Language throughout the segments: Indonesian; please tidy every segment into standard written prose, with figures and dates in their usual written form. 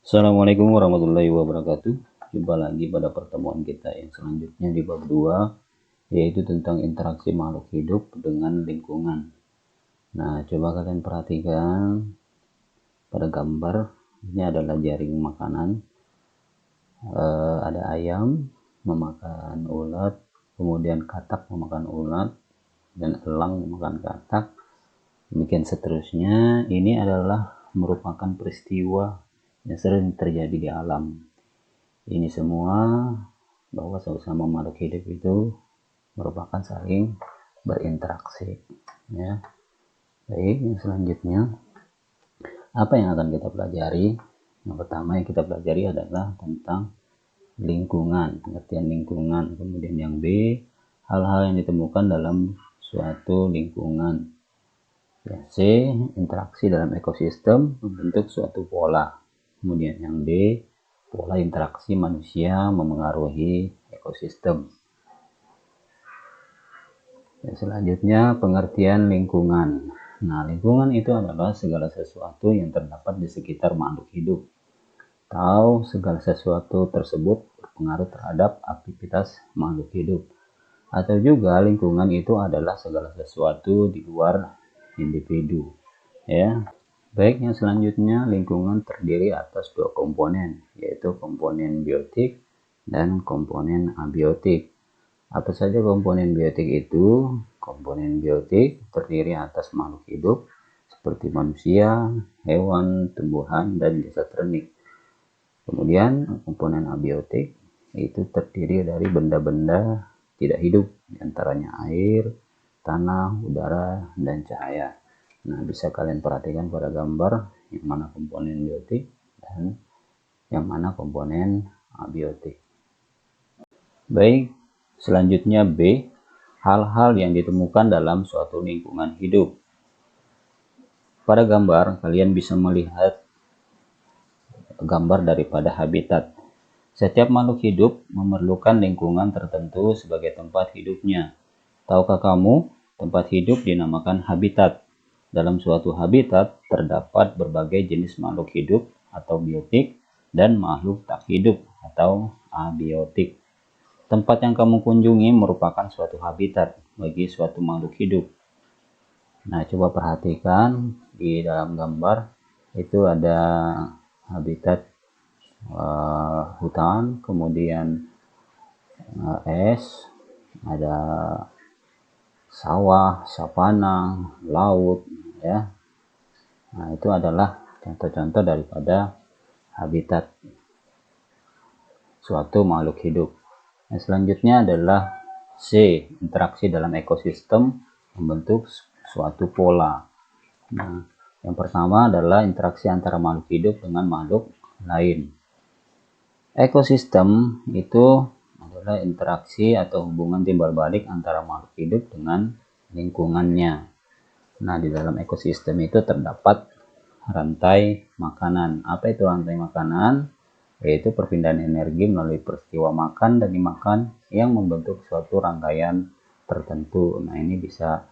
Assalamualaikum warahmatullahi wabarakatuh. Jumpa lagi pada pertemuan kita yang selanjutnya di bab 2, yaitu tentang interaksi makhluk hidup dengan lingkungan. Nah, coba kalian perhatikan pada gambar. Ini adalah jaring makanan. Ada ayam memakan ulat, kemudian katak memakan ulat, dan elang memakan katak. Demikian seterusnya. Ini adalah merupakan peristiwa yang sering terjadi di alam. Ini semua bahwa sesama makhluk hidup itu merupakan saling berinteraksi, ya. Baik, yang selanjutnya apa yang akan kita pelajari? Yang pertama yang kita pelajari adalah tentang lingkungan, pengertian lingkungan. Kemudian yang B, hal-hal yang ditemukan dalam suatu lingkungan. Yang C, interaksi dalam ekosistem membentuk suatu pola. Kemudian yang D, pola interaksi manusia memengaruhi ekosistem. Dan selanjutnya pengertian lingkungan. Nah, lingkungan itu adalah segala sesuatu yang terdapat di sekitar makhluk hidup, atau segala sesuatu tersebut berpengaruh terhadap aktivitas makhluk hidup. Atau juga lingkungan itu adalah segala sesuatu di luar individu, ya. Baik, yang selanjutnya lingkungan terdiri atas dua komponen, yaitu komponen biotik dan komponen abiotik. Apa saja komponen biotik itu? Komponen biotik terdiri atas makhluk hidup seperti manusia, hewan, tumbuhan, dan jasad renik. Kemudian komponen abiotik itu terdiri dari benda-benda tidak hidup, diantaranya air, tanah, udara, dan cahaya. Nah, bisa kalian perhatikan pada gambar yang mana komponen biotik dan yang mana komponen abiotik. Baik, selanjutnya B, hal-hal yang ditemukan dalam suatu lingkungan hidup. Pada gambar, kalian bisa melihat gambar daripada habitat. Setiap makhluk hidup memerlukan lingkungan tertentu sebagai tempat hidupnya. Tahukah kamu, tempat hidup dinamakan habitat. Dalam suatu habitat terdapat berbagai jenis makhluk hidup atau biotik dan makhluk tak hidup atau abiotik. Tempat yang kamu kunjungi merupakan suatu habitat bagi suatu makhluk hidup. Nah, coba perhatikan di dalam gambar itu ada habitat hutan, kemudian es, ada sawah, savana, laut, ya. Nah, itu adalah contoh-contoh daripada habitat suatu makhluk hidup. Yang selanjutnya adalah C, interaksi dalam ekosistem membentuk suatu pola. Nah, yang pertama adalah interaksi antara makhluk hidup dengan makhluk lain. Ekosistem itu adalah interaksi atau hubungan timbal balik antara makhluk hidup dengan lingkungannya. Nah, di dalam ekosistem itu terdapat rantai makanan. Apa itu rantai makanan? Yaitu perpindahan energi melalui peristiwa makan dan dimakan yang membentuk suatu rangkaian tertentu. Nah, ini bisa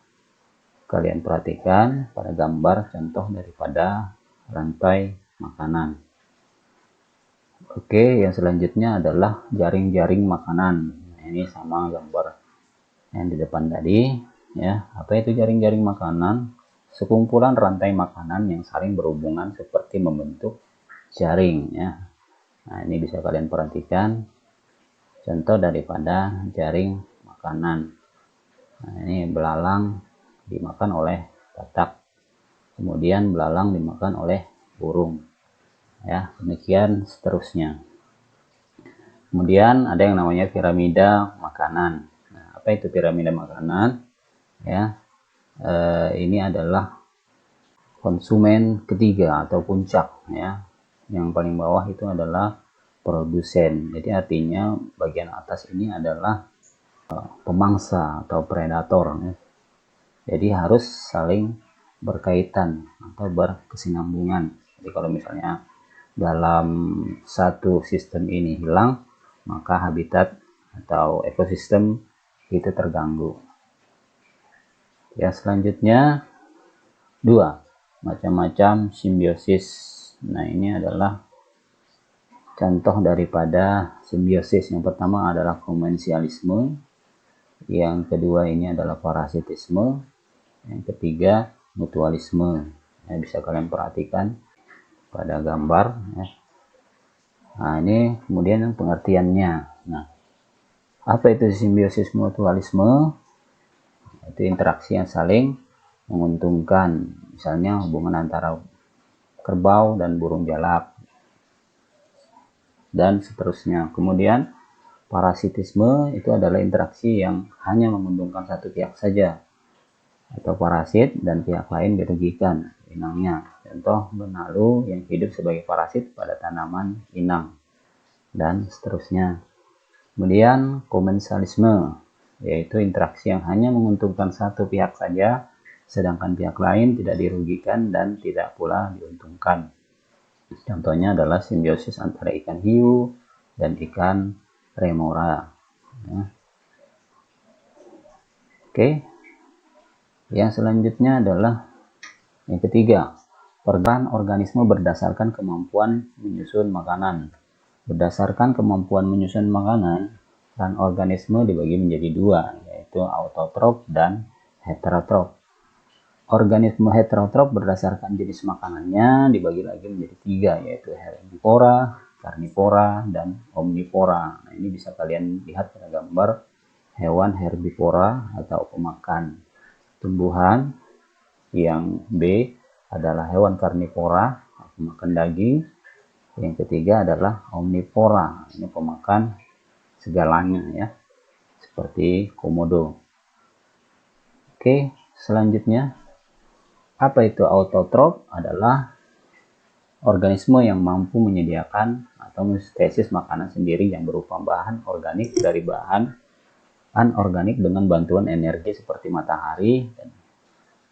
kalian perhatikan pada gambar contoh daripada rantai makanan. Oke, yang selanjutnya adalah jaring-jaring makanan. Nah, ini sama gambar yang di depan tadi, ya. Apa itu jaring-jaring makanan? Sekumpulan rantai makanan yang saling berhubungan seperti membentuk jaring, ya. Nah, ini bisa kalian perhatikan contoh daripada jaring makanan. Nah, ini belalang dimakan oleh katak, kemudian belalang dimakan oleh burung, ya. Demikian seterusnya. Kemudian ada yang namanya piramida makanan. Nah, apa itu piramida makanan? Ya, ini adalah konsumen ketiga atau puncak, ya. Yang paling bawah itu adalah produsen. Jadi artinya bagian atas ini adalah pemangsa atau predator, ya. Jadi harus saling berkaitan atau berkesinambungan. Jadi kalau misalnya dalam satu sistem ini hilang, maka habitat atau ekosistem itu terganggu. Yang selanjutnya 2, macam-macam simbiosis. Nah, ini adalah contoh daripada simbiosis. Yang pertama adalah komensialisme, yang kedua ini adalah parasitisme, yang ketiga mutualisme. Ya, bisa kalian perhatikan pada gambar ya. Nah, ini kemudian pengertiannya. Nah, apa itu simbiosis mutualisme? Itu interaksi yang saling menguntungkan, misalnya hubungan antara kerbau dan burung jalak, dan seterusnya. Kemudian parasitisme itu adalah interaksi yang hanya menguntungkan satu pihak saja, atau parasit dan pihak lain dirugikan inangnya. Contoh benalu yang hidup sebagai parasit pada tanaman inang, dan seterusnya. Kemudian komensalisme, yaitu interaksi yang hanya menguntungkan satu pihak saja, sedangkan pihak lain tidak dirugikan dan tidak pula diuntungkan. Contohnya adalah simbiosis antara ikan hiu dan ikan remora. Ya. Oke, yang selanjutnya adalah yang ketiga, peran organisme berdasarkan kemampuan menyusun makanan. Berdasarkan kemampuan menyusun makanan, peran organisme dibagi menjadi dua, yaitu autotrof dan heterotrof. Organisme heterotrof berdasarkan jenis makanannya dibagi lagi menjadi tiga, yaitu herbivora, karnivora, dan omnivora. Nah, ini bisa kalian lihat pada gambar hewan herbivora atau pemakan tumbuhan. Yang B adalah hewan karnivora, pemakan daging. Yang ketiga adalah omnivora, ini pemakan segalanya ya, seperti komodo. Oke, selanjutnya apa itu autotrof? Adalah organisme yang mampu menyediakan atau mensintesis makanan sendiri yang berupa bahan organik dari bahan anorganik dengan bantuan energi seperti matahari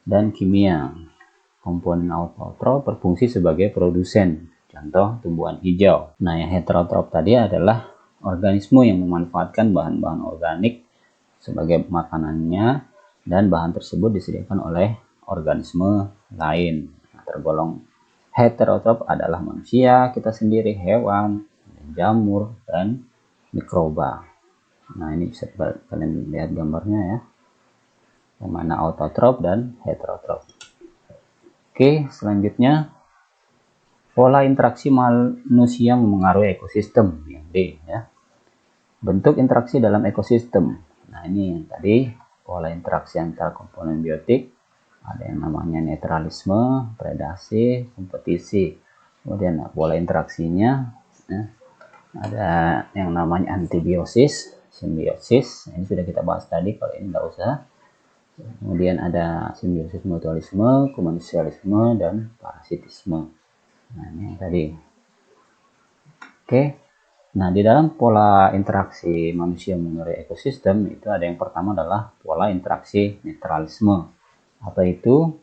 dan kimia. Komponen autotrof berfungsi sebagai produsen, contoh tumbuhan hijau. Nah, yang heterotrof tadi adalah organisme yang memanfaatkan bahan-bahan organik sebagai makanannya dan bahan tersebut disediakan oleh organisme lain. Nah, tergolong heterotrof adalah manusia, kita sendiri, hewan, jamur, dan mikroba. Nah, ini bisa kalian lihat gambarnya ya, yang mana autotrof dan heterotrof. Oke, selanjutnya pola interaksi manusia memengaruhi ekosistem, yang D ya. Bentuk interaksi dalam ekosistem. Nah, ini yang tadi pola interaksi antar komponen biotik. Ada yang namanya netralisme, predasi, kompetisi. Kemudian pola interaksinya ya, ada yang namanya antibiosis, simbiosis. Ini sudah kita bahas tadi, kalau ini nggak usah. Kemudian ada simbiosis mutualisme, komensialisme, dan parasitisme. Nah, ini yang tadi. Oke. Nah, di dalam pola interaksi manusia mengenai ekosistem itu ada yang pertama adalah pola interaksi netralisme. Apa itu?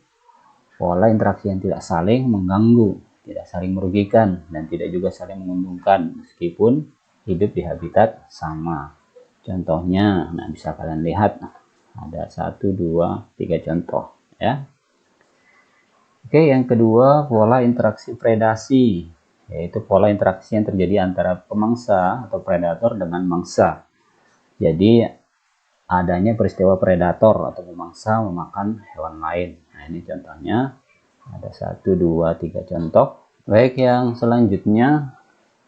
Pola interaksi yang tidak saling mengganggu, tidak saling merugikan, dan tidak juga saling menguntungkan meskipun hidup di habitat sama. Contohnya, nah bisa kalian lihat, ada 1, 2, 3 contoh ya. Oke, yang kedua pola interaksi predasi, yaitu pola interaksi yang terjadi antara pemangsa atau predator dengan mangsa. Jadi adanya peristiwa predator atau pemangsa memakan hewan lain. Nah, ini contohnya ada 1, 2, 3 contoh. Baik, yang selanjutnya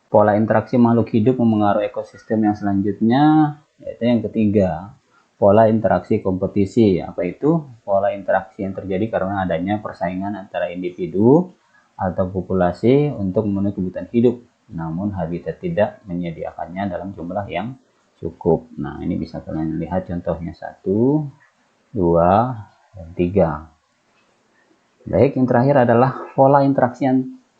pola interaksi makhluk hidup memengaruhi ekosistem. Yang selanjutnya yaitu yang ketiga, pola interaksi kompetisi. Apa itu? Pola interaksi yang terjadi karena adanya persaingan antara individu atau populasi untuk memenuhi kebutuhan hidup, namun habitat tidak menyediakannya dalam jumlah yang cukup. Nah, ini bisa kalian lihat contohnya 1, 2, dan 3. Baik, yang terakhir adalah pola interaksi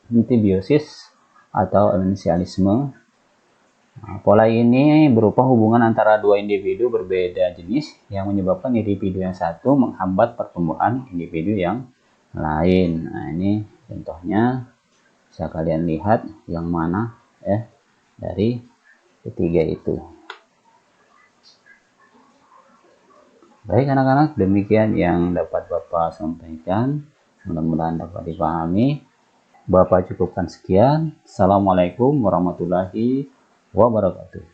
antibiosis atau esensialisme. Nah, pola ini berupa hubungan antara dua individu berbeda jenis yang menyebabkan individu yang satu menghambat pertumbuhan individu yang lain. Nah, ini contohnya bisa kalian lihat yang mana ya dari ketiga itu. Baik anak-anak, demikian yang dapat Bapak sampaikan. Mudah-mudahan dapat dipahami. Bapak cukupkan sekian. Assalamualaikum warahmatullahi wabarakatuh.